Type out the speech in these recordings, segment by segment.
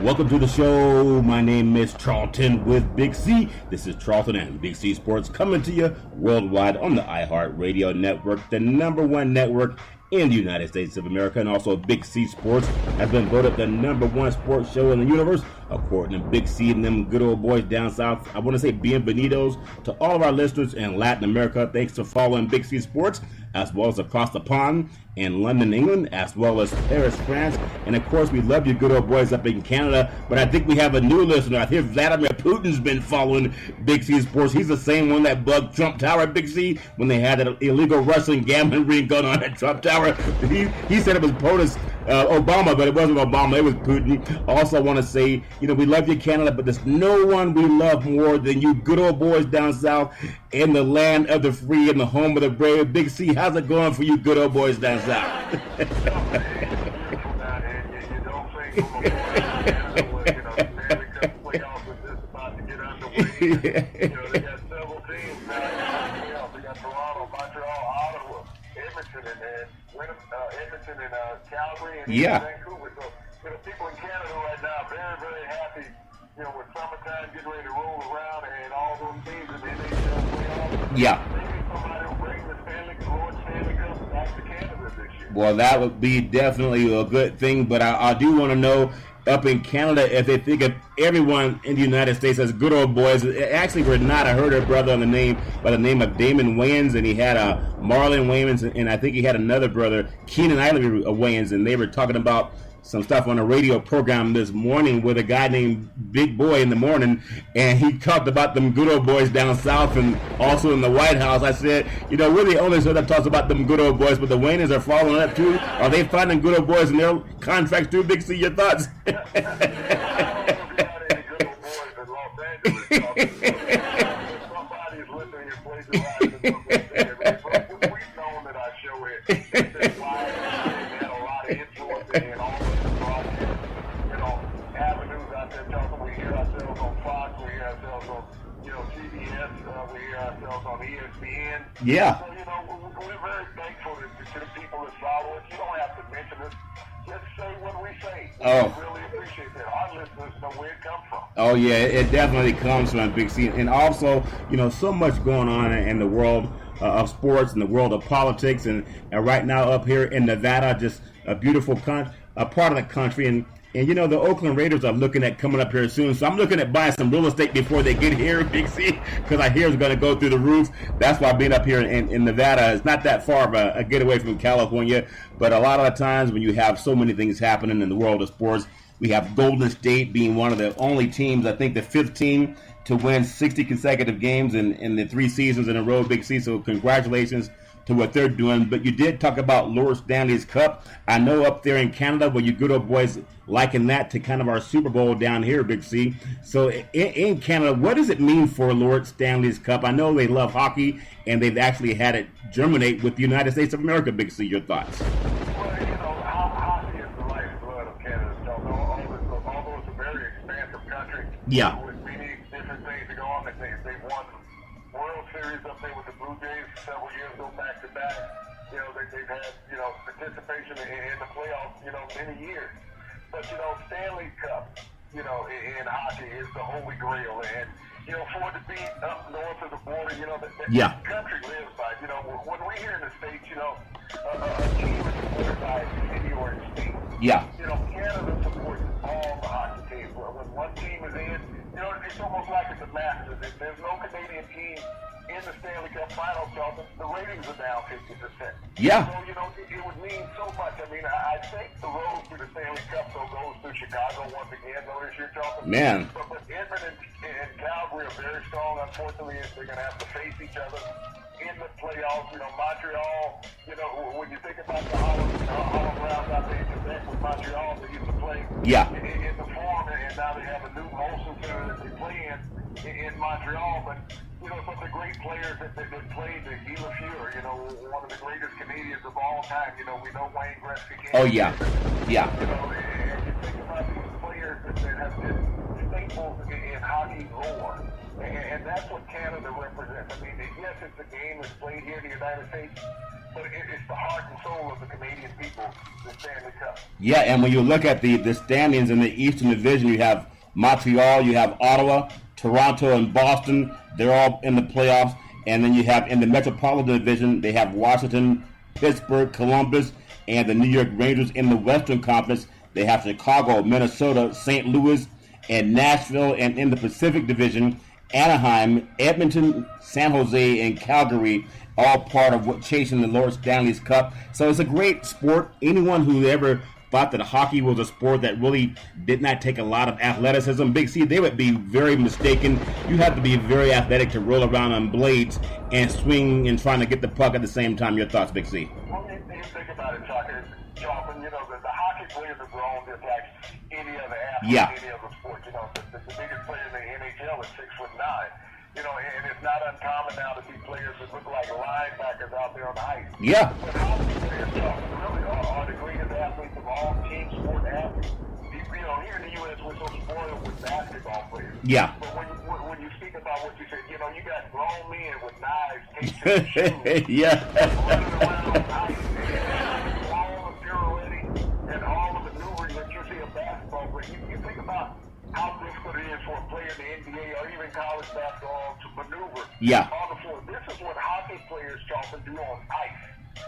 Welcome to the show. My name is Charlton with Big C. This is Charlton and Big C Sports coming to you worldwide on the iHeartRadio network, the number one network in the United States of America. And also Big C Sports has been voted the number one sports show in the universe, according to Big C and them good old boys down south. I want to say bienvenidos to all of our listeners in Latin America. Thanks for following Big C Sports, as well as across the pond in London, England, as well as Paris, France. And of course, we love you good old boys up in Canada. But I think we have a new listener. I hear Vladimir Putin's been following Big C Sports. He's the same one that bugged Trump Tower, Big C, when they had an illegal Russian gambling ring going on at Trump Tower. He said it was Obama, but it wasn't Obama. It was Putin. Also, I want to say, we love you, Canada, but there's no one we love more than you good old boys down south in the land of the free and the home of the brave. Big C, how's it going for you good old boys down south? Edmonton and Calgary and Vancouver. So, people in Canada right now very, very happy, with summertime getting ready to roll around and all those teams in the NHL playoffs. Yeah. Maybe somebody will bring the Stanley Cup back to Canada this year. Well, that would be definitely a good thing, but I do want to know up in Canada if they think of everyone in the United States as good old boys. Actually, we're not. I heard a brother by the name of Damon Wayans, and he had Marlon Wayans, and I think he had another brother, Keenan Ivey Wayans, and they were talking about some stuff on a radio program this morning with a guy named Big Boy in the morning, and he talked about them good old boys down south and also in the White House. I said, we're the only show that talks about them good old boys, but the Wayans are following up too. Are they finding good old boys in their contracts too? Big C, your thoughts? On ESPN. Yeah. So, we're very thankful to the people that follow us. You don't have to mention it. Just say what we say. We really appreciate that. Our listeners know where it comes from. Oh, yeah, it definitely comes from Big C. And also, so much going on in the world of sports and the world of politics. And right now up here in Nevada, just a beautiful part of the country. And the Oakland Raiders are looking at coming up here soon. So I'm looking at buying some real estate before they get here, Big C, because I hear it's going to go through the roof. That's why being up here in Nevada is not that far of a getaway from California. But a lot of the times when you have so many things happening in the world of sports, we have Golden State being one of the only teams, I think the fifth team, to win 60 consecutive games in the 3 seasons in a row, Big C. So congratulations to what they're doing. But you did talk about Lord Stanley's Cup. I know up there in Canada, where you good old boys liken that to kind of our Super Bowl down here, Big C. So in Canada, what does it mean for Lord Stanley's Cup? I know they love hockey, and they've actually had it germinate with the United States of America, Big C. Your thoughts? Well, hockey is the lifeblood of Canada. So although it's a very expansive country, yeah, with many different things to go on, they've won World Series up there with the Blue Jays several years ago, back to back. They've had participation in the playoffs, many years. But Stanley Cup, in hockey is the holy grail, and for it to be up north of the border, that country lives by. When we're here in the States, a team is supported by a city or a state. Yeah. Canada supports all the hockey teams. When one team is in, it's almost like it's a Masters. If there's no Canadian team in the Stanley Cup Finals, the ratings are down 50%. Yeah. So, it would mean so much. I mean, I think the road to the Stanley Cup goes through Chicago once again, though this year, Charlton. Man. But Edmonton and Calgary are very strong. Unfortunately, they're going to have to face each other in the playoffs. Montreal, when you think about the Holland Rounds out there in Quebec with Montreal, they used to play in the Forum, and now they have a new Molson Center that they play in Montreal. But some of the great players that played, Guy Lafleur, one of the greatest Canadians of all time. We know Wayne Gretzky. Oh, yeah. Yeah. And you think about these players that have been staples in hockey lore. And that's what Canada represents. I mean, yes, it's a game that's played here in the United States, but it's the heart and soul soul of the Canadian people, the Stanley Cup. Yeah, and when you look at the standings in the Eastern Division, you have Montreal, you have Ottawa, Toronto, and Boston. They're all in the playoffs. And then you have in the Metropolitan Division, they have Washington, Pittsburgh, Columbus, and the New York Rangers. In the Western Conference, they have Chicago, Minnesota, St. Louis, and Nashville. And in the Pacific Division, Anaheim, Edmonton, San Jose, and Calgary, all part of chasing the Lord Stanley's Cup. So it's a great sport. Anyone who ever thought that hockey was a sport that really did not take a lot of athleticism, Big C, they would be very mistaken. You have to be very athletic to roll around on blades and swing and trying to get the puck at the same time. Your thoughts, Big C? Well, you think about it, Chuck, Jonathan, the hockey players have grown just like any other athlete, any other sport. The biggest player in the NHL is 6'9". And it's not uncommon now to see players that look like linebackers out there on the ice. Yeah. But hockey players, Jonathan, really are the greatest athletes of all team sport athletes. Here in the U.S., we're so spoiled with basketball players. Yeah. But when you speak about what you said, you got grown men with knives taped to their shoes. Yeah. Running around on ice. And all the pirouetting and all the maneuvering that you see in basketball. But you think about how difficult it is for a player in the NBA or even college basketball to maneuver on the floor. This is what hockey players often do on ice.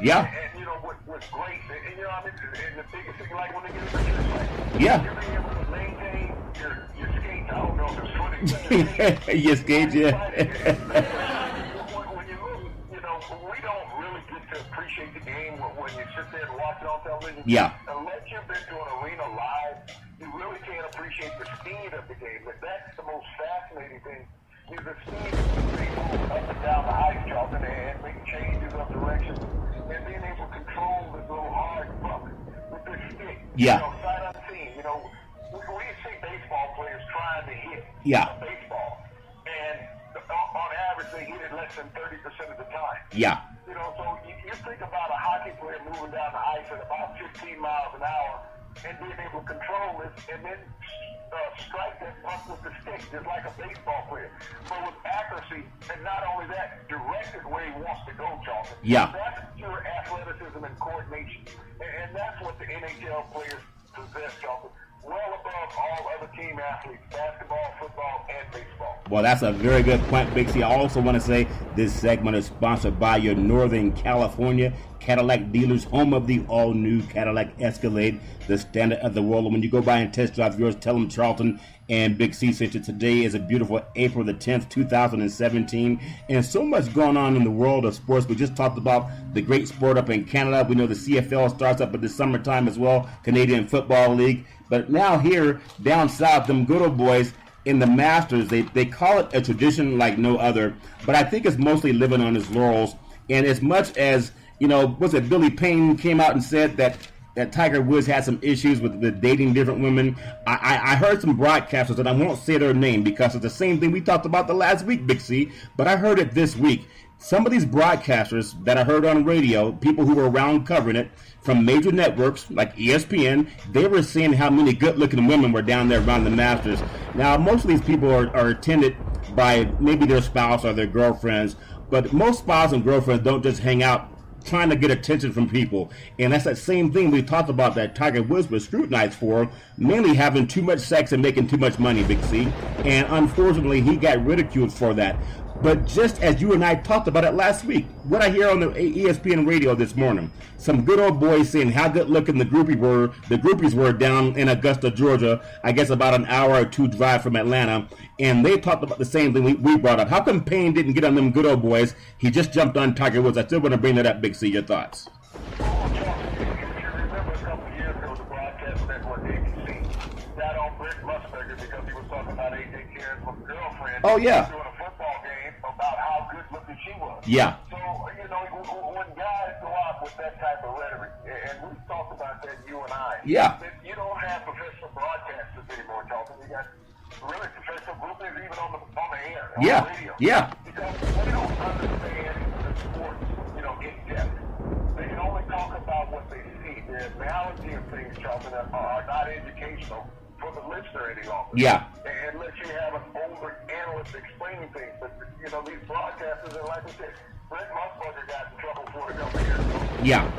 Yeah. And what's great, and and the biggest thing, like when they get in the fight, yeah. you're being able to maintain your skates. I don't know if it's funny. Your skates, yeah. When you look, we don't really get to appreciate the game when you sit there and watch it on television. Yeah. Unless you've been to an arena live, you really can't appreciate the speed of the game. But that's the most fascinating thing. Is the speed of being moved up and down the ice, Charlton, and make changes of direction, and being able to control this little hard puck with this stick. Yeah. Sight unseen. We see baseball players trying to hit a baseball, and on average they hit it less than 30% of the time. Yeah. So you think about a hockey player moving down the ice at about 15 miles an hour and being able to control it, and then strike that puck with the stick, just like a baseball player. But with accuracy, and not only that, directed where he wants to go, Charlton. Yeah. That's pure athleticism and coordination. And that's what the NHL players possess, Charlton. Well above all other team athletes, basketball, football, and baseball. Well, that's a very good point, Big C. I also want to say this segment is sponsored by your Northern California Cadillac dealers, home of the all-new Cadillac Escalade, the standard of the world. And when you go by and test drive yours, tell them Charlton and Big C sent you. Today is a beautiful April the 10th, 2017. And so much going on in the world of sports. We just talked about the great sport up in Canada. We know the CFL starts up at the summertime as well, Canadian Football League. But now here, down south, them good old boys in the Masters, they call it a tradition like no other. But I think it's mostly living on his laurels. And as much as, was it Billy Payne came out and said that Tiger Woods had some issues with dating different women. I heard some broadcasters, and I won't say their name because it's the same thing we talked about the last week, Big C, but I heard it this week. Some of these broadcasters that I heard on radio, people who were around covering it, from major networks like ESPN, they were seeing how many good-looking women were down there around the Masters. Now, most of these people are attended by maybe their spouse or their girlfriends, but most spouses and girlfriends don't just hang out trying to get attention from people. And that's that same thing we talked about that Tiger Woods was scrutinized for, mainly having too much sex and making too much money, Big C. And unfortunately, he got ridiculed for that. But just as you and I talked about it last week, what I hear on the ESPN radio this morning, some good old boys saying how good looking the groupies were down in Augusta, Georgia, I guess about an hour or two drive from Atlanta, and they talked about the same thing we brought up. How come Payne didn't get on them good old boys? He just jumped on Tiger Woods. I still want to bring that up, Big C. Your thoughts? Well, if you remember a couple of years ago, the broadcast network ABC got on Brett Musburger because he was talking about A.J. Caren's girlfriend. Oh, yeah. Doing a football game about how good looking she was. Yeah. So, when guys go out with that type of rhetoric, and we've talked about that, you and I. Yeah. You don't have professional broadcasters anymore, Charlton. You got really professional groupies even on the air, on the radio. Yeah. Because they don't understand the sport, in depth. They can only talk about what they see. The analogy of things, Charlton, are not educational for the listener any longer. Yeah. Unless you have an older analyst explaining things. But, these broadcasters, and like we said, Brett Musburger got in trouble for it a couple of years ago. Yeah.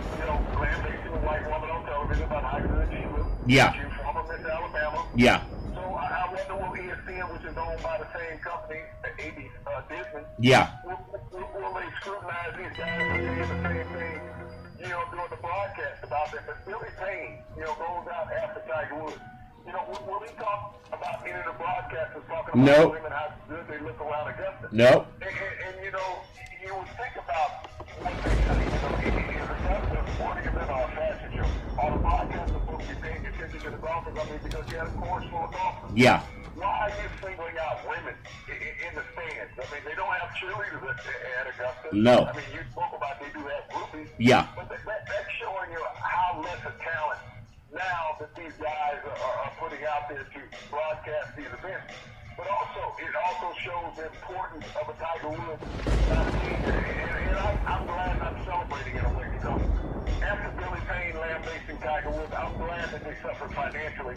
Yeah. She's from Miss Alabama. Yeah. So I wonder will ESPN, which is owned by the same company, AB Disney, Yeah. will they scrutinize these guys for saying the same thing, during the broadcast about that? But Billy Payne, goes out after Tiger Woods. Will he talk about any of the broadcasters talking about women, how good they look around Augusta? No. And you would think about what they say, is Augusta a sporting event or a fashion show? Are the broadcasters supposed to be paying attention to the golfers? I mean, because you have a course full of golfers. Yeah. Why are you singling out women in the stands? I mean, they don't have cheerleaders at Augusta. No. I mean, you spoke about they do have groupies. Yeah. But that's showing you how less a talent now that these guys are putting out there to broadcast these events. But also, it also shows the importance of a Tiger Woods and I'm glad I'm celebrating in a way, because after Billy Payne lambasting Tiger Woods, I'm glad that they suffered financially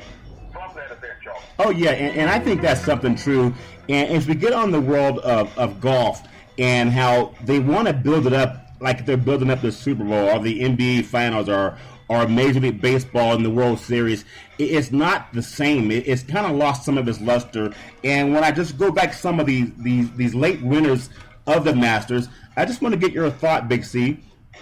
from that event, Charles. Oh, yeah, and I think that's something true. And as we get on the world of golf and how they want to build it up like they're building up the Super Bowl or the NBA Finals or Major League Baseball in the World Series, it's not the same. It's kind of lost some of its luster. And when I just go back to some of these late winners of the Masters, I just want to get your thought, Big C.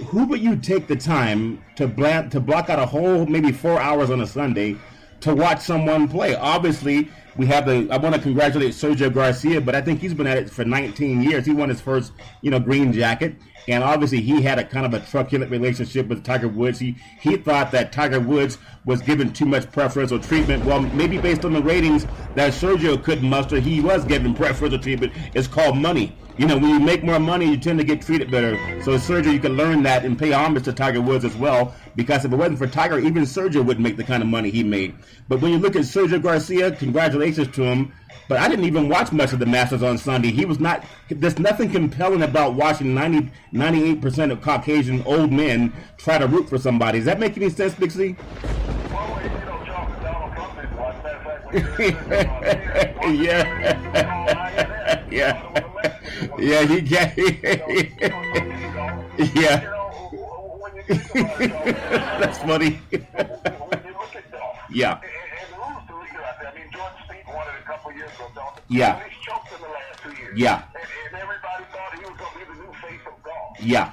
Who would you take the time to block out a whole maybe 4 hours on a Sunday to watch someone play? Obviously, I want to congratulate Sergio Garcia, but I think he's been at it for 19 years. He won his first, green jacket. And obviously he had a kind of a truculent relationship with Tiger Woods. He thought that Tiger Woods was given too much preferential treatment. Well, maybe based on the ratings that Sergio couldn't muster, he was given preferential treatment. It's called money. When you make more money, you tend to get treated better. So Sergio, you can learn that and pay homage to Tiger Woods as well, because if it wasn't for Tiger, even Sergio wouldn't make the kind of money he made. But when you look at Sergio Garcia, congratulations to him. But I didn't even watch much of the Masters on Sunday. There's nothing compelling about watching 98% of Caucasian old men try to root for somebody. Does that make any sense, Big C? Well, Donald Trump didn't watch that. Yeah, he got yeah. That's funny. When you look at golf, yeah. And who's the leader out there? I mean, George Speed won it a couple years ago, don't he? Yeah. He's choked in the last 2 years. Yeah. And everybody thought he was going to be the new face of golf. Yeah.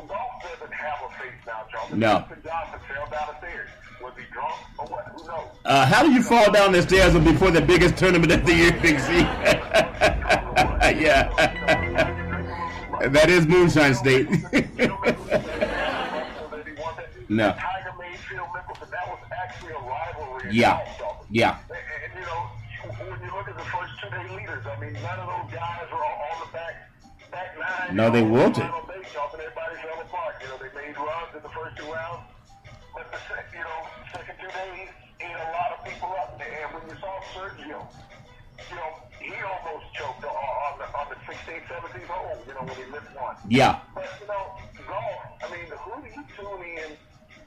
Golf doesn't have a face now, Charles. No. Mr. Johnson fell down the stairs. Was he drunk or what? Who knows? How do you fall down the stairs before the biggest tournament of the year, Big C? Yeah. That is Moonshine State. No. Tiger made Phil Mickelson. That was actually a rivalry. Yeah. Yeah. And when you look at the first 2-day leaders, I mean, none of those guys were on the back nine. No, they wilted. Everybody fell apart. They made runs in the first 2 rounds. But the second 2 days ate a lot of people up. And when you saw Sergio, he almost choked on the 16th, 17th hole, when he missed one. Yeah. But, golf, I mean, who do you tune in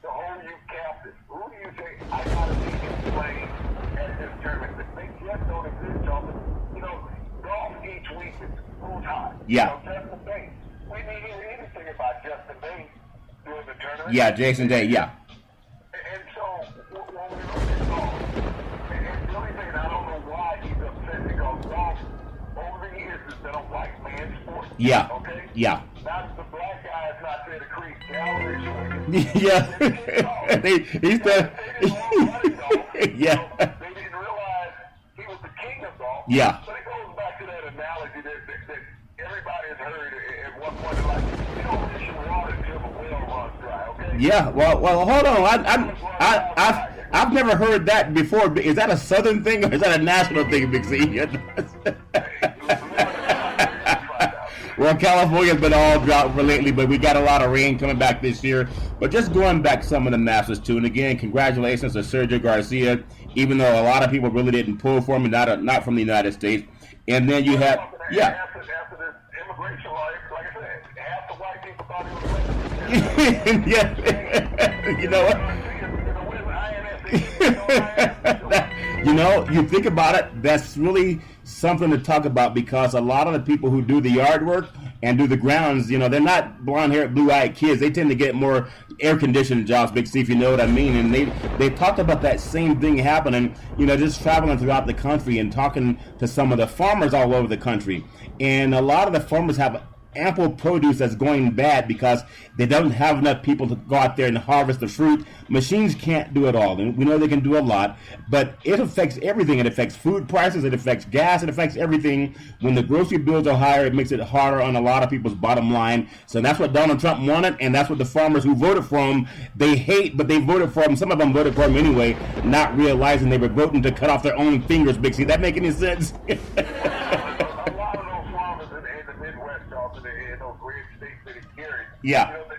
to hold you captive? Who do you say, I got to see him play at this tournament? They just don't exist, Charles. Golf each week is who's hot. Yeah. Justin Day. We didn't hear anything about Justin Day during the tournament. Yeah, Jason Day, yeah. And so, when we look at golf, and the only thing, I don't know why he's upset, because golf, over the years, has been a white man's sport. Yeah. Okay? Yeah. Now, the black guy is not there to create galleries. Yeah. He's the... Yeah. They didn't realize he was the king of golf. Yeah. So it goes back to that analogy that everybody has heard at one point in life. You don't fish in water until the well runs dry, okay? Yeah, well, hold on. I've never heard that before. Is that a Southern thing or is that a national thing, Big C? Well, California's been all drought lately, but we got a lot of rain coming back this year. But just going back some of the Masters too, and again, congratulations to Sergio Garcia, even though a lot of people really didn't pull for him, not from the United States. And then you have, yeah. After this immigration law, like I said, half the white people thought he was yeah. You know what? You think about it, that's really something to talk about, because a lot of the people who do the yard work and do the grounds. You know, they're not blonde-haired, blue-eyed kids. They tend to get more air-conditioned jobs, Big C, if you know what I mean. And they talked about that same thing happening, you know, just traveling throughout the country and talking to some of the farmers all over the country. And a lot of the farmers have ample produce that's going bad because they don't have enough people to go out there and harvest the fruit. Machines can't do it all. And we know they can do a lot, but it affects everything. It affects food prices, it affects gas, it affects everything. When the grocery bills are higher, it makes it harder on a lot of people's bottom line. So that's what Donald Trump wanted, and that's what the farmers who voted for him, they hate, but they voted for him. Some of them voted for him anyway, not realizing they were voting to cut off their own fingers, Big C. That make any sense? Yeah. You know, they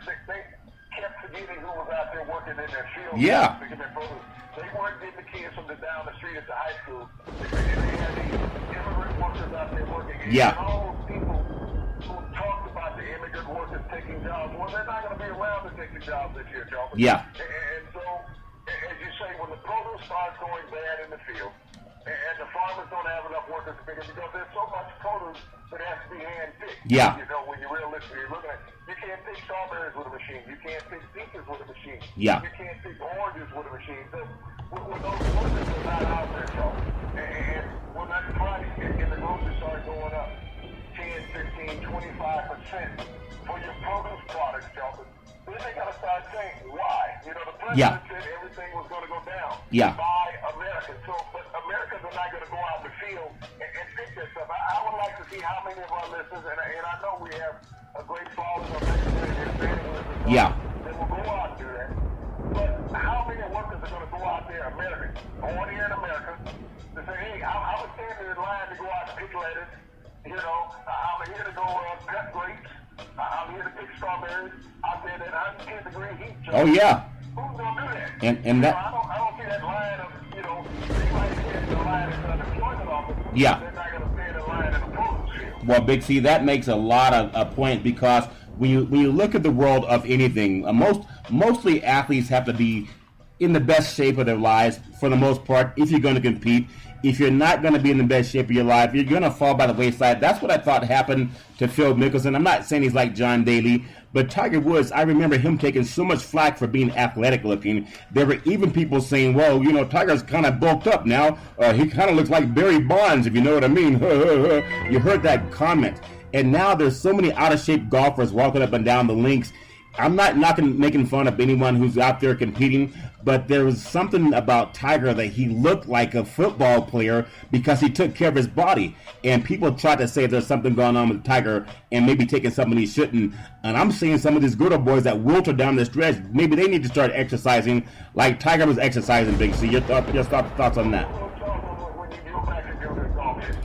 kept forgetting who was out there working in their field. Yeah. They weren't getting the kids from down the street at the high school. They had these immigrant workers out there working. Yeah. And all those people who talked about the immigrant workers taking jobs, well, they're not going to be around to take the jobs this year, Joe. Yeah. And so, as you say, when the produce starts going bad in the field, and the farmers don't have enough workers to pick it because there's so much produce that has to be hand-picked. Yeah. You know, when you're realistically looking at it, you can't pick strawberries with a machine. You can't pick peaches with a machine. Yeah. You can't pick oranges with a machine. So, when those workers are not out there, Joe, and when that price in the grocery start going up 10, 15, 25% for your produce products, Joe, then they got to start saying why. You know, the president said everything was going to go down by Americans. So, but Americans are not going to go out in the field and pick this stuff. I would like to see how many of our listeners, and I know we have a great following of listeners that will go out and do that. But how many workers are going to go out there, Americans, born here in America, to say, hey, I was standing in line to go out and pick lettuce. You know, I'm here to go cut grapes. I'm here to pick strawberries out there at 110-degree heat. Oh, yeah. Who's going to do that? And that. I don't see that line of, you know, they might stand in the line at the unemployment office. Yeah. They're not going to stand in line in the produce field. Well, Big C, that makes a lot of point because when you look at the world of anything, mostly athletes have to be in the best shape of their lives for the most part if you're going to compete. If you're not going to be in the best shape of your life, you're going to fall by the wayside. That's what I thought happened to Phil Mickelson. I'm not saying he's like John Daly, but Tiger Woods, I remember him taking so much flack for being athletic looking. There were even people saying, well, you know, Tiger's kind of bulked up now. He kind of looks like Barry Bonds, if you know what I mean. You heard that comment. And now there's so many out-of-shape golfers walking up and down the links. I'm not making fun of anyone who's out there competing, but there was something about Tiger that he looked like a football player because he took care of his body. And people try to say there's something going on with Tiger and maybe taking something he shouldn't. And I'm seeing some of these good old boys that wilter down the stretch. Maybe they need to start exercising like Tiger was exercising, Big C. Your thoughts on that? When you go back and do this golf, it's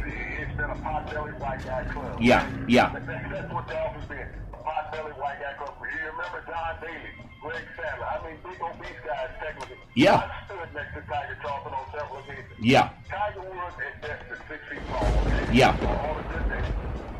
been a pot-belly white guy club. Yeah. That's what golf has been. Pot-belly white guy club. You remember John Daly, Greg Sadler. I mean, big obese guys, technically. Yeah. I stood next to Tiger Charlton on several occasions. Yeah. Tiger Woods at best is 6 feet tall, okay? Yeah. On a good day,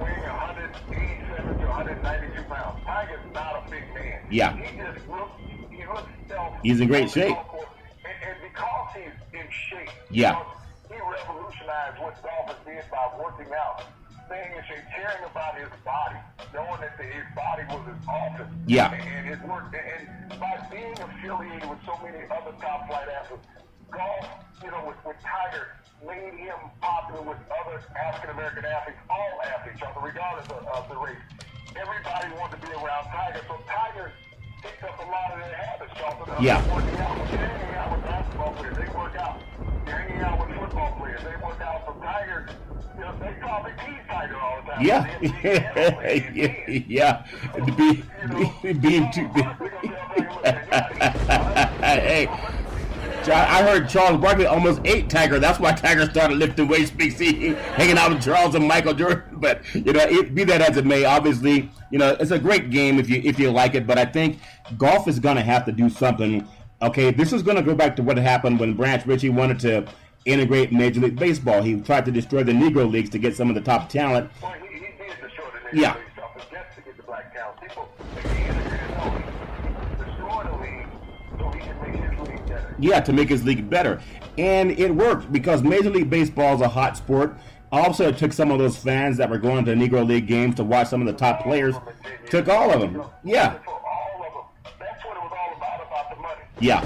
weighing 187 to 192 pounds. Tiger's not a big man. Yeah. He looks stealthy. He's in great shape. And because he's in shape, Yeah. he revolutionized what golf has been by working out. Staying in shape, caring about his body, knowing that his body was his office. Yeah. And his work. And by being affiliated with so many other top flight athletes, golf, you know, with Tiger, made him popular with other African American athletes, all athletes, regardless of the race. Everybody wanted to be around Tiger. So Tiger picked up a lot of their habits, Charlton. Yeah. Working out. When you're hanging out with basketball players, they work out. You're hanging out with football players, they work out. So Tiger, you know, they probably tease Tiger all the time. Yeah. Yeah. Being too big. Hey. I heard Charles Barkley almost ate Tiger. That's why Tiger started lifting weights, Big C, hanging out with Charles and Michael Jordan. But, you know, be that as it may, obviously, you know, it's a great game if you like it. But I think golf is going to have to do something. Okay, this is going to go back to what happened when Branch Rickey wanted to integrate Major League Baseball. He tried to destroy the Negro Leagues to get some of the top talent. Well, he did destroy the Negro League stuff, but just to get the black talent. People, he integrated destroy the league so he can make his league better. Yeah, to make his league better. And it worked because Major League Baseball is a hot sport. Also, it took some of those fans that were going to Negro League games to watch some of the top players. Took all of them. Yeah. For all of them. That's what it was all about the money. Yeah.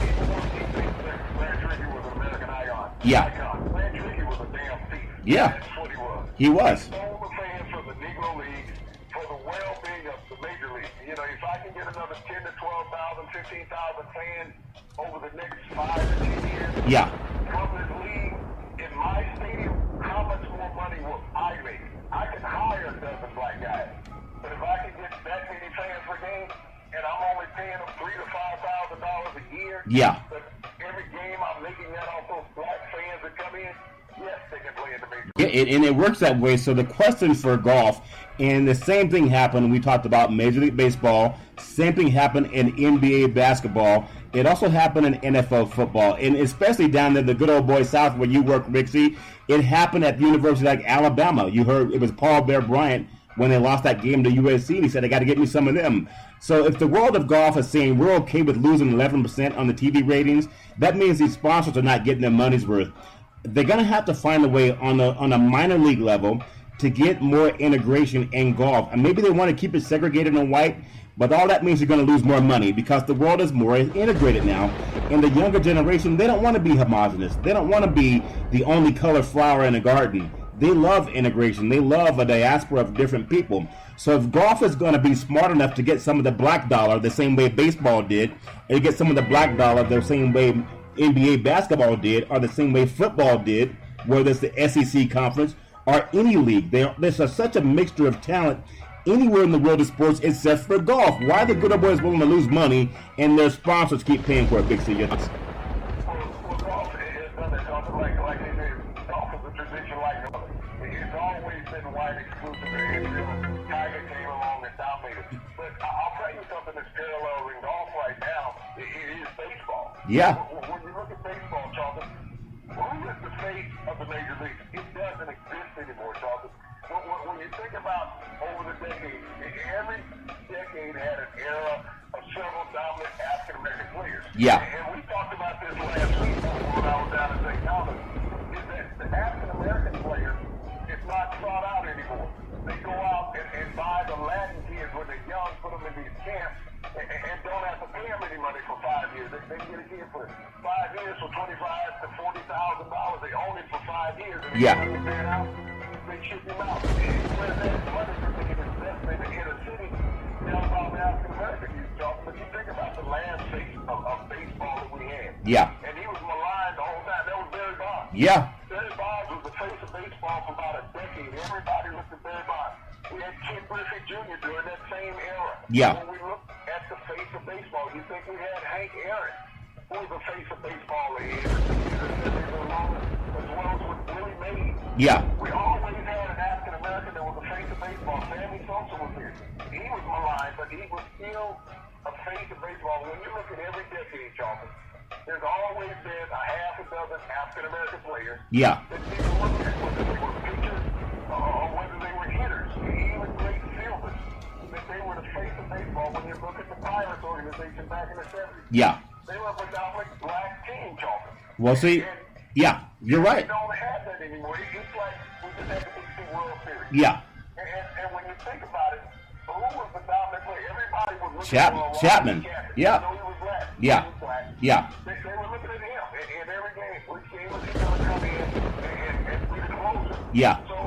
Larry Trickey was an American icon. Yeah. Larry Trickey was a damn thief. Yeah. That's what he was. He was. He stole the fans from the Negro League for the well-being of the major league. You know, if I can get another 10 to 12,000, 15,000 fans over the next 5 to 10 years Yeah. from this league in my stadium, how much more money will I make? I can hire a dozen black guys, but if I can get that many fans per game, and I'm only paying them $3,000 to $5,000 a year, Yeah. but every game I'm making that off those black fans that come in, yes, they can play in the major Yeah, league. and it works that way. So the question for golf, and the same thing happened. We talked about Major League Baseball. Same thing happened in NBA basketball. It also happened in NFL football, and especially down in the good old boy South where you work, Rixie. It happened at university like Alabama. You heard it was Paul Bear Bryant when they lost that game to USC. And he said, "I got to get me some of them." So if the world of golf is saying we're okay with losing 11% on the TV ratings, that means these sponsors are not getting their money's worth. They're going to have to find a way on a minor league level to get more integration in golf. And maybe they want to keep it segregated and white, but all that means you're going to lose more money because the world is more integrated now. And the younger generation, they don't want to be homogenous. They don't want to be the only color flower in a garden. They love integration. They love a diaspora of different people. So if golf is going to be smart enough to get some of the black dollar the same way baseball did, and get some of the black dollar the same way NBA basketball did, or the same way football did, whether it's the SEC conference or any league. There's such a mixture of talent anywhere in the world of sports except for golf. Why are the good old boys willing to lose money and their sponsors keep paying for it, Big C? Well, golf has done it, like they did. Golf is a tradition like no other. It's always been white exclusive until Tiger came along and dominated. But I'll tell you something that's parallel in golf right now. It is baseball. Yeah. When you look at baseball, Charlton, who is the face of the major leagues? It doesn't exist anymore, Charlton. When you think about over the decades, every decade had an era of several dominant African-American players. Yeah. And we talked about this last week when I was down in St. Thomas, is that the African-American player is not sought out anymore. They go out and buy the Latin kids when they're young, put them in these camps, and don't have to pay them any money for 5 years. They get a kid for 5 years for $25,000 to $40,000. They own it for 5 years. And Yeah. they get out, they ship him out. Where that money for they can invest in the inner city, down about the African American youth, Charlton. But you think about the landscape of baseball that we had. Yeah. And he was maligned the whole time. That was Barry Bonds. Yeah. Barry Bonds was the face of baseball for about a decade. Everybody looked at Barry Bonds. We had Ken Griffey Jr. during that same era. Yeah. When we looked at the face of baseball, you think we had Hank Aaron, who was the face of baseball as well as with Willie Mays. Yeah. We always had an African American that was the face of baseball. Sammy Sosa was here. He was maligned, but he was still a face of baseball. When you look at every decade, Charlton, there's always been a half a dozen African American players. Yeah. That people look at whether they were pitchers or whether they were hitters, even great fielders. That they were the face of baseball. When you look at the Pirates organization back in the 70s, Yeah. they were a predominantly black team, Charlton. Well, see, yeah, you're right. We don't have that anymore. It's like we just had the Big C World Series. Yeah. And when you think about it, who was the dominant player? Everybody was looking for Chapman. Yeah. You know, he was black. Yeah. He was black. Yeah. They were looking at him in every game. Which game was he going to come in and be the closer? Yeah. So,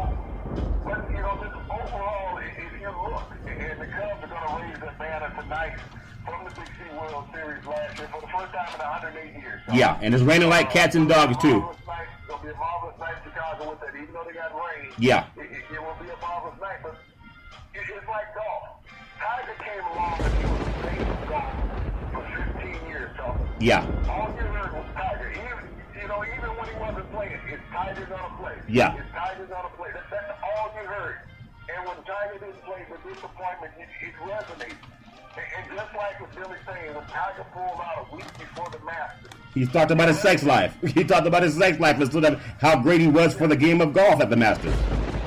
but, you know, just overall, if you look, and the Cubs are going to raise that banner tonight from the Big C World Series last year for the first time in 108 years. So, Yeah, and it's raining like cats and dogs, too. It's going to be a marvelous night in Chicago with that. Even though they got rain, Yeah. it will be a marvelous night. But it's like golf. Tiger came along and he was a face of golf for 15 years, so Yeah. all you heard was Tiger. Even when he wasn't playing, is Tiger gonna play? Yeah. Is Tiger gonna play? That's all you heard. And when Tiger didn't play, the disappointment, it resonated. And just like with Billy saying, when Tiger pulled out a week before the Masters, He talked about his sex life. He talked about his sex life instead of how great he was for the game of golf at the Masters. you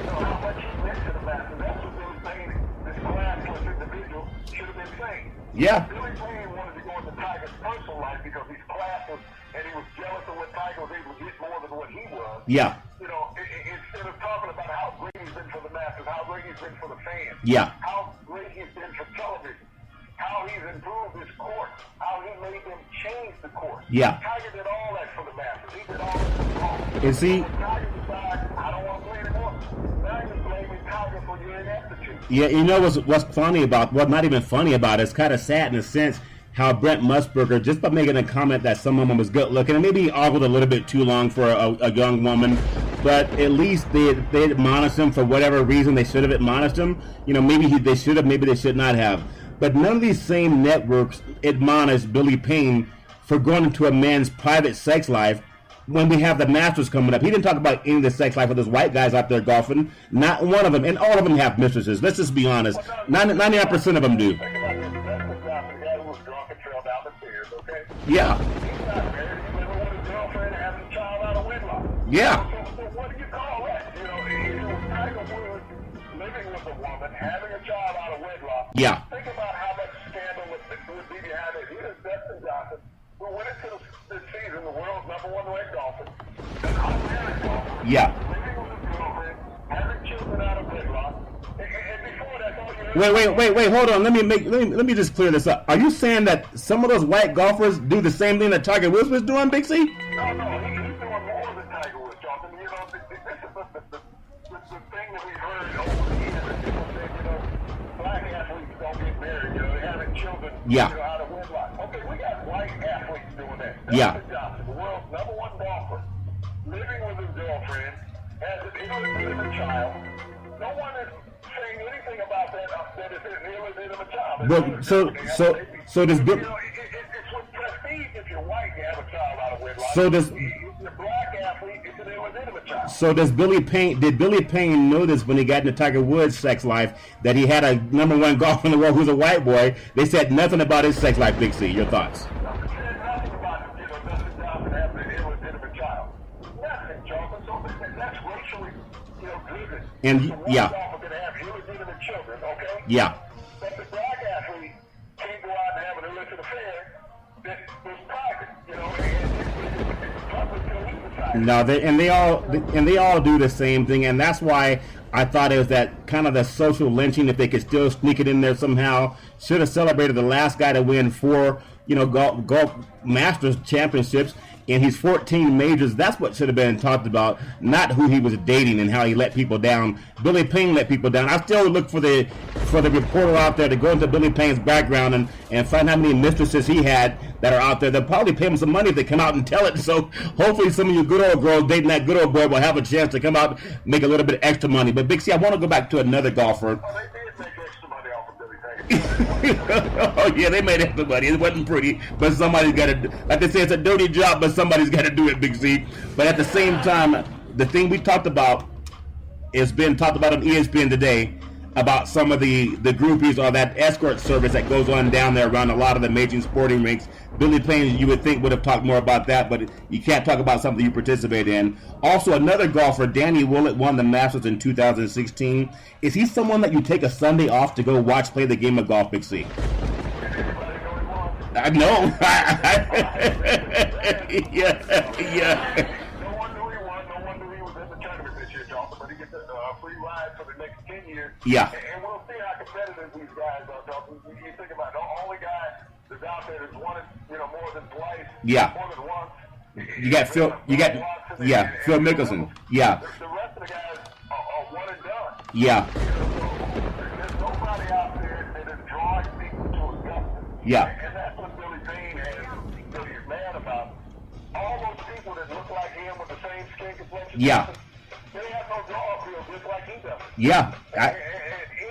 know how much he meant to the Masters. That's what Billy saying. This classless individual should have been saying. Yeah. Billy Payne wanted to go into Tiger's personal life because he's classless and he was jealous of what Tiger was able to get more than what he was. Yeah. You know, instead of talking about Yeah. How great he's been for television. How he's improved his court. How he made them change the court. Yeah. Tiger did all that for the Masters. He did all that for the golf. And see, When Tiger decides, I don't want to play anymore, now you're blaming Tiger for your ineptitude. yeah, you know what's funny about, well, not even funny about it, it's kind of sad in a sense how Brent Musburger, just by making a comment that some woman was good looking, and maybe he ogled a little bit too long for a young woman, but at least they admonished him for whatever reason they should have admonished him. You know, maybe they should have, maybe they should not have. But none of these same networks admonished Billy Payne for going into a man's private sex life when we have the Masters coming up. He didn't talk about any of the sex life of those white guys out there golfing. Not one of them. And all of them have mistresses. Let's just be honest. 99% of them do. Think about this. That's the guy who was drunk and trailed down the stairs, okay? Yeah. He's not married. He's living with his girlfriend and having a child out of wedlock. Yeah. So what do you call that? You know, if it was Tiger Woods living with a woman, having a child out of wedlock. Yeah. Think about how much scandal would be behind it. He is Dustin Johnson, who went into this season the world's #1 ranked golfer, an unmarried golfer, Yeah. living with his girlfriend, having children out of wedlock, and before that, all you heard Wait, hold on. Let me just clear this up. Are you saying that some of those white golfers do the same thing that Tiger Woods was doing, Big C? No, he's doing more than Tiger Woods, Jonathan. You know, this is the thing that we've heard over the years. That people say, you know, black athletes don't get married. You know, they're having children Yeah. you know, out of wedlock. Okay, we got white athletes doing that. Yeah. Dustin Johnson, the world's #1 golfer, living with his girlfriend, has an illegitimate child. No one is saying anything about that. That it's an illegitimate child. But so does Bill? You know, it's with prestige if you're white and you have a child out of wedlock. So does- If you're a black athlete, it's an illegitimate child. So did Billy Payne notice when he got into Tiger Woods' sex life that he had a #1 golfer in the world who's a white boy? They said nothing about his sex life, Big C. Your thoughts? Said nothing about, you know, Dustin Johnson having an illegitimate child. Nothing, Jonathan. So that's racially, you know, driven. And The white yeah, golfer can have illegitimate children, okay? yeah. But the black athlete can't go out and have an illicit affair that was private, you know, and it's public till he decides. No, they all do the same thing, and that's why I thought it was that kind of the social lynching. If they could still sneak it in there somehow, should have celebrated the last guy to win 4, you know, golf Masters championships. And he's 14 majors. That's what should have been talked about, not who he was dating and how he let people down. Billy Payne let people down. I still look for the reporter out there to go into Billy Payne's background and find how many mistresses he had that are out there. They'll probably pay him some money if they come out and tell it. So hopefully some of you good old girls dating that good old boy will have a chance to come out, make a little bit extra money. But Big C, I want to go back to another golfer. Oh, they did make extra money off of Billy Payne. Oh yeah, they made extra money. It wasn't pretty, but somebody's got to. Like they say, it's a dirty job, but somebody's got to do it, Big C. But at the same time, the thing we talked about is been talked about on ESPN today about some of the groupies or that escort service that goes on down there around a lot of the major sporting rinks. Billy Payne, you would think, would have talked more about that, but you can't talk about something you participate in. Also, another golfer, Danny Willett, won the Masters in 2016. Is he someone that you take a Sunday off to go watch play the game of golf, Big C? I know. yeah. No one knew he won. No one knew he was in the tournament this year, Jonathan, but he gets a free ride for the next 10 years. Yeah. And we'll see how competitive these guys are, Jonathan. You think about it, the only guy that's out there that's won it, you know, more than twice, Yeah. more than once. You got Phil Mickelson. Yeah. The rest of the guys are one and done. Yeah. There's nobody out there that is drawing people to Augusta. Yeah. And that's what Billy Payne is mad about. All those people that look like him with the same skin complexion, Yeah. they have no draw appeal just like he does. Yeah. And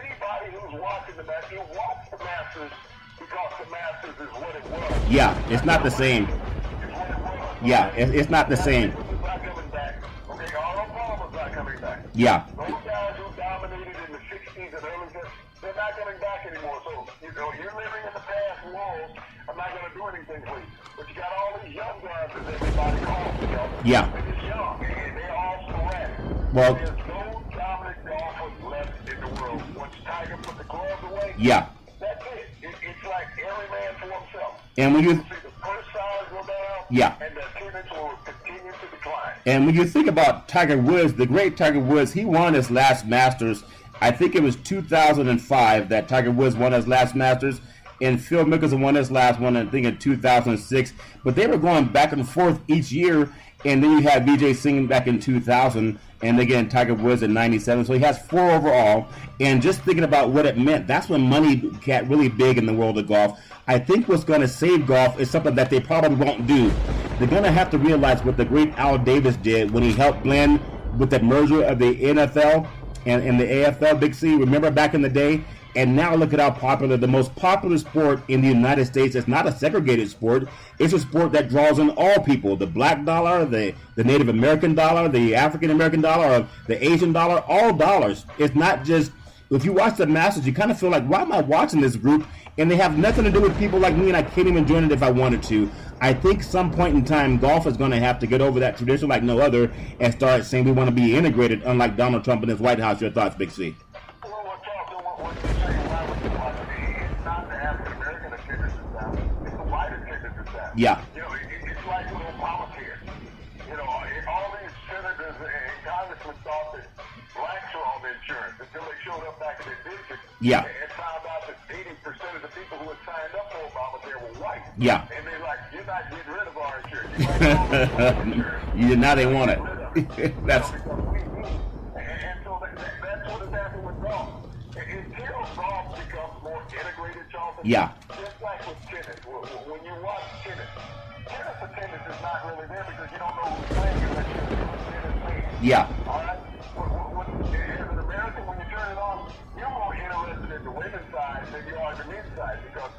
anybody who's watching the Masters, you watch the Masters because the Masters is what it was. Yeah. It's not the same. It's what it was. Yeah. It's not the same. It's not coming back. Okay, Arnold Palmer's not coming back. Yeah. Those guys who dominated in the 60s and early 70s, they're not coming back anymore. So, you know, you're living in the past world. I'm not going to do anything for you. But you got all these young guys that everybody calls, you know. Yeah. They're just young, and they're all sporadic. Well- There's no dominant golfers left in the world. Once Tiger put the gloves away, Yeah. that's it. It's like every man for himself. And when you See the purse size go down, Yeah. and the attendance will continue to decline. And when you think about Tiger Woods, the great Tiger Woods, he won his last Masters I think it was 2005 that Tiger Woods won his last Masters, and Phil Mickelson won his last one, I think, in 2006. But they were going back and forth each year, and then you had Vijay Singh back in 2000, and again Tiger Woods in 97. So he has 4 overall. And just thinking about what it meant, that's when money got really big in the world of golf. I think what's going to save golf is something that they probably won't do. They're going to have to realize what the great Al Davis did when he helped blend with the merger of the NFL and the AFL, Big C. Remember back in the day? And now look at how popular, the most popular sport in the United States is not a segregated sport. It's a sport that draws in all people. The black dollar, the Native American dollar, the African American dollar, or the Asian dollar, all dollars. It's not just, if you watch the Masters, you kind of feel like, why am I watching this group? And they have nothing to do with people like me, and I can't even join it if I wanted to. I think some point in time, golf is going to have to get over that tradition like no other and start saying we want to be integrated, unlike Donald Trump and his White House. Your thoughts, Big C? Yeah. You know, it's like with Obamacare. You know, all these senators and congressmen thought that blacks were on the insurance until they showed up back in their district. Yeah. And found out that 80% of the people who had signed up for Obamacare were white. Yeah. And they're like, you're not getting rid of our insurance. You're Now they want it. That's. And so that's what has happened with golf. Until golf becomes more integrated, Charlton. Yeah. Just like with tennis, when you watch tennis attendance is not really there because you don't know who's playing unless you're a tennis fan. Yeah. All right? As an American, when you turn it on, you're more interested in the women's side than you are the men's side because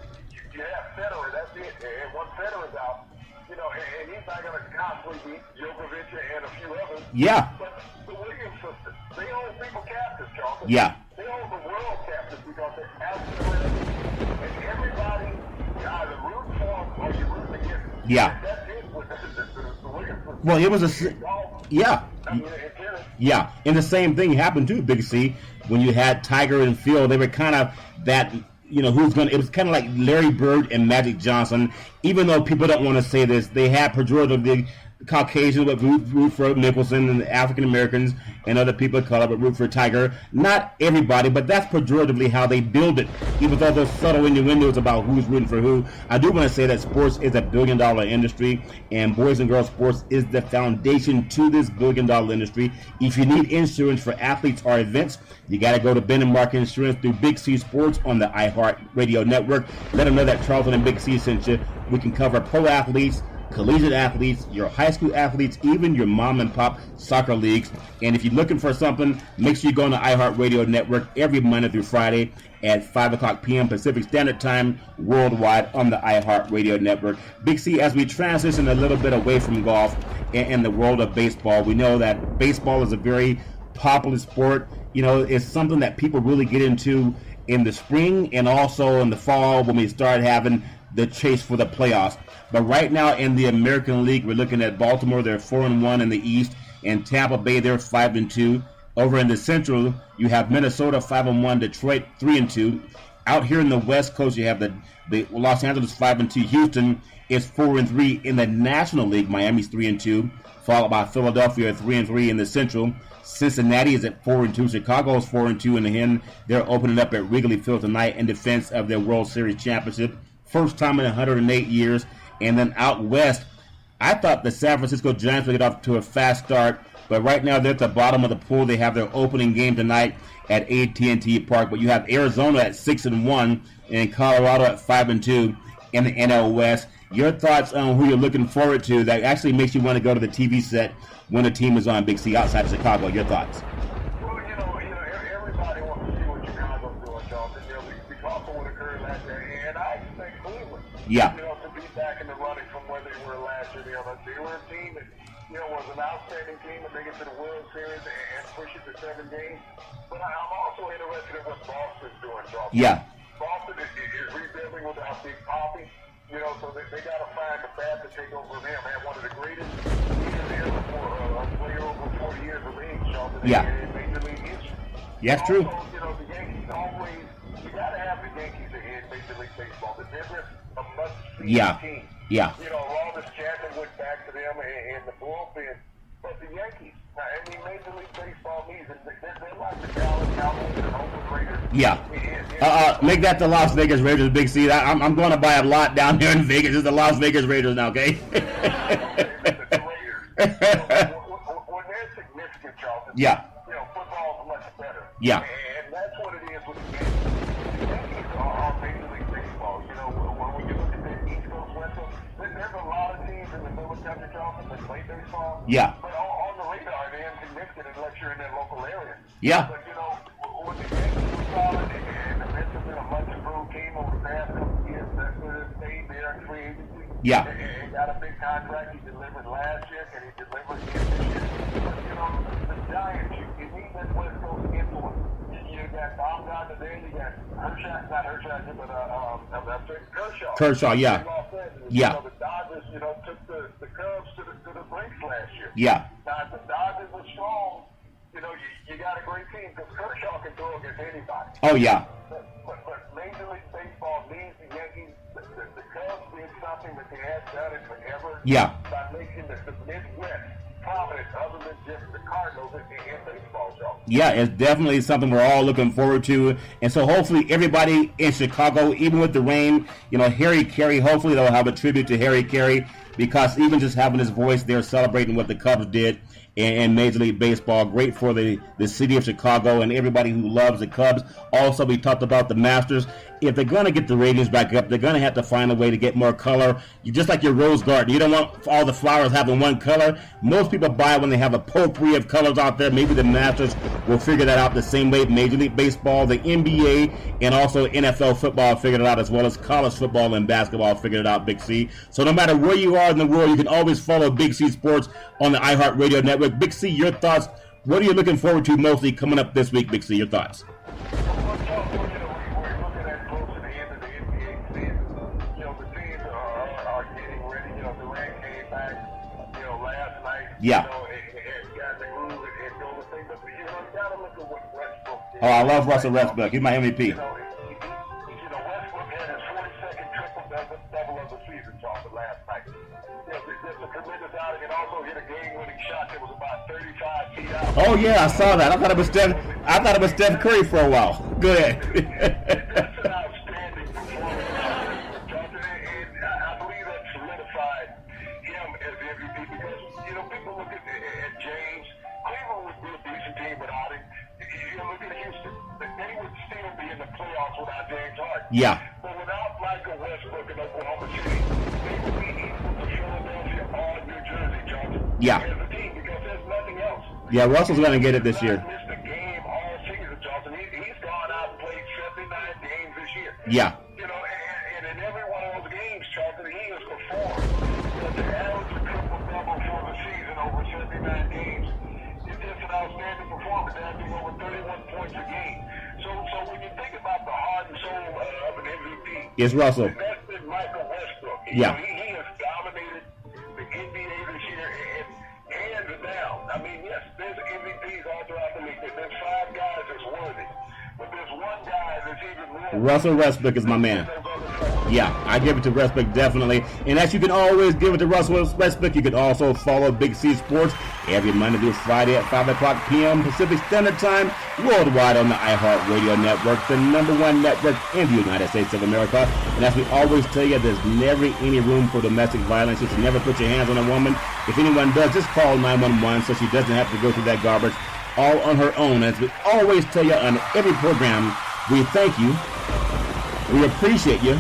you have Federer, that's it. And once Federer's out, you know, and he's not going to constantly beat Djokovic and a few others. Yeah. But the Williams sisters, they hold people captive, Charlton. Yeah. They hold the world captive because they're absolutely, and everybody either root for them or you root against them. Yeah. That's it with the Williams sisters. Well, it was a. Yeah. Yeah. And the same thing happened too, Big C, when you had Tiger and Phil. They were kind of that. You know, who's going to, it was kind of like Larry Bird and Magic Johnson. Even though people don't want to say this, they had pejoratively Caucasians would root for Mickelson and African Americans and other people of color would root for Tiger. Not everybody, but that's pejoratively how they build it. Even though those subtle innuendos about who's rooting for who. I do want to say that sports is a billion-dollar industry, and boys and girls sports is the foundation to this billion-dollar industry. If you need insurance for athletes or events, you got to go to Ben and Mark Insurance through Big C Sports on the iHeart Radio Network. Let them know that Charlton and Big C sent you. We can cover pro athletes, collegiate athletes, your high school athletes, even your mom and pop soccer leagues. And if you're looking for something, make sure you go on the iHeart Radio Network every Monday through Friday at 5 o'clock p.m. Pacific Standard Time worldwide on the iHeart Radio Network. Big C, as we transition a little bit away from golf and the world of baseball, we know that baseball is a very popular sport. You know, it's something that people really get into in the spring and also in the fall when we start having the chase for the playoffs. But right now in the American League, we're looking at Baltimore. They're 4-1 in the East, and Tampa Bay, they're 5-2. Over in the Central, you have Minnesota 5-1, Detroit 3-2. Out here in the West Coast, you have the Los Angeles 5-2. Houston is 4-3 in the National League. Miami's 3-2, followed by Philadelphia 3-3 in the Central. Cincinnati is at 4-2. Chicago is 4-2 in the Hen. They're opening up at Wrigley Field tonight in defense of their World Series championship. First time in 108 years. And then out west, I thought the San Francisco Giants would get off to a fast start, but right now they're at the bottom of the pool. They have their opening game tonight at AT&T Park. But you have Arizona at 6-1 and Colorado at 5-2 in the NL West. Your thoughts on who you're looking forward to that actually makes you want to go to the TV set when the team is on, Big C, outside of Chicago? Your thoughts? Well, everybody wants to see what Chicago's doing, Charlton. Because of what occurred last year, and I expect Cleveland. Yeah. To be back in the running from where they were last year. They were a team that, was an outstanding team to make it to the World Series and push it to 7 games. But I'm also interested in what Boston's doing, Charlton. Yeah. Boston is rebuilding without Big Poppy. So they got to find the bat to take over him. Man, one of the greatest leaders ever for a player over 40 years of age, Charlton. Yeah. In Major League history. Yeah, that's true. Also, the Yankees always, you got to have the Yankees in Major League Baseball. They're just a must-see team. Yeah. Aroldis Chapman went back to them in the bullpen. But the Yankees, Now, I mean, Major League Baseball needs it. They're like the Dallas Cowboys and Oakland Raiders. Yeah. Make that the Las Vegas Raiders, Big C. I'm going to buy a lot down here in Vegas. It's the Las Vegas Raiders now, okay? The Raiders. When they're significant, Charlton, Yeah. Football is much better. Yeah. And that's what it is with the Yankees. The Yankees are Major League Baseball. When you look at the East Coast, West Coast, there's a lot of teams in the middle of country, Charlton, that play baseball. Yeah. But on the radar, they're insignificant unless you're in that local area. Yeah. But, when the Yankees were solid and the Mets have been a much improved team over the past couple of years, that's where they stayed there in free agency. Yeah. And got a big contract. He delivered last year, and he delivered this year. But, the Giants, you need that West Coast influence. You got Baumgartner there, you got Kershaw. Kershaw, yeah. Yeah. The Dodgers, took the Cubs to the brinks last year. Yeah. Now, if the Dodgers are strong, you got a great team because Kershaw can throw against anybody. Oh, yeah. But Major League Baseball needs the Yankees. The Cubs did something that they hadn't done in forever. Yeah. By making the Midwest prominent other than just the Cardinals in baseball, Joe. Yeah, it's definitely something we're all looking forward to. And so hopefully everybody in Chicago, even with the rain, Harry Carey, hopefully they'll have a tribute to Harry Carey because even just having his voice there celebrating what the Cubs did in Major League Baseball, great for the city of Chicago and everybody who loves the Cubs. Also, we talked about the Masters. If they're going to get the ratings back up, they're going to have to find a way to get more color. Just like your rose garden, you don't want all the flowers having one color. Most people buy when they have a potpourri of colors out there. Maybe the Masters will figure that out the same way Major League Baseball, the NBA, and also NFL football figured it out, as well as college football and basketball figured it out, Big C. So no matter where you are in the world, you can always follow Big C Sports on the iHeartRadio network. Big C, your thoughts. What are you looking forward to mostly coming up this week, Big C? Your thoughts? Yeah. Oh, I love Russell Westbrook. He's my MVP. Westbrook had his 42nd triple-double of the season, Charlton, last night. It's a tremendous outing, and also hit a game-winning shot that was about 35 feet out. Oh yeah, I saw that. I thought it was Steph Curry for a while. Go ahead. That's an outstanding performance, Charlton, and I believe that solidified him as the MVP because people look at James. Cleveland would be a decent team without him. Look at Houston. They would still be in the playoffs without James Harden. Yeah. But without Michael Westbrook in Oklahoma City, they would be equal to Philadelphia or New Jersey, Johnson. Yeah. As a team, because there's nothing else. Yeah, Russell's going to get it this year. He's missed a game all season, Johnson. He's gone out and played 79 games this year. Yeah. And in every one of those games, Charlton, he has performed. To average a triple-double for the season over 79 games. It's an outstanding performance, averaging over 31 points a game. So when you think about the heart and soul of an MVP, it's Russell. That's been Michael Westbrook. Yeah. He has dominated the NBA this year and hands down. I mean, yes, there's MVPs all throughout the league. There's 5 guys that's worthy. But there's one guy that's even more. Russell Westbrook is my man. Yeah, I give it to Westbrook definitely. And as you can always give it to Russell Westbrook, you can also follow Big C Sports every Monday through Friday at 5 o'clock p.m. Pacific Standard Time, worldwide on the iHeartRadio network, the #1 network in the United States of America. And as we always tell you, there's never any room for domestic violence. You should never put your hands on a woman. If anyone does, just call 911 so she doesn't have to go through that garbage all on her own. As we always tell you on every program, we thank you, we appreciate you,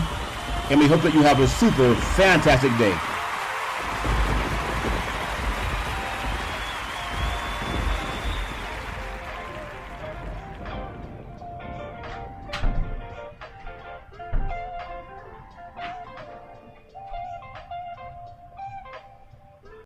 and we hope that you have a super fantastic day.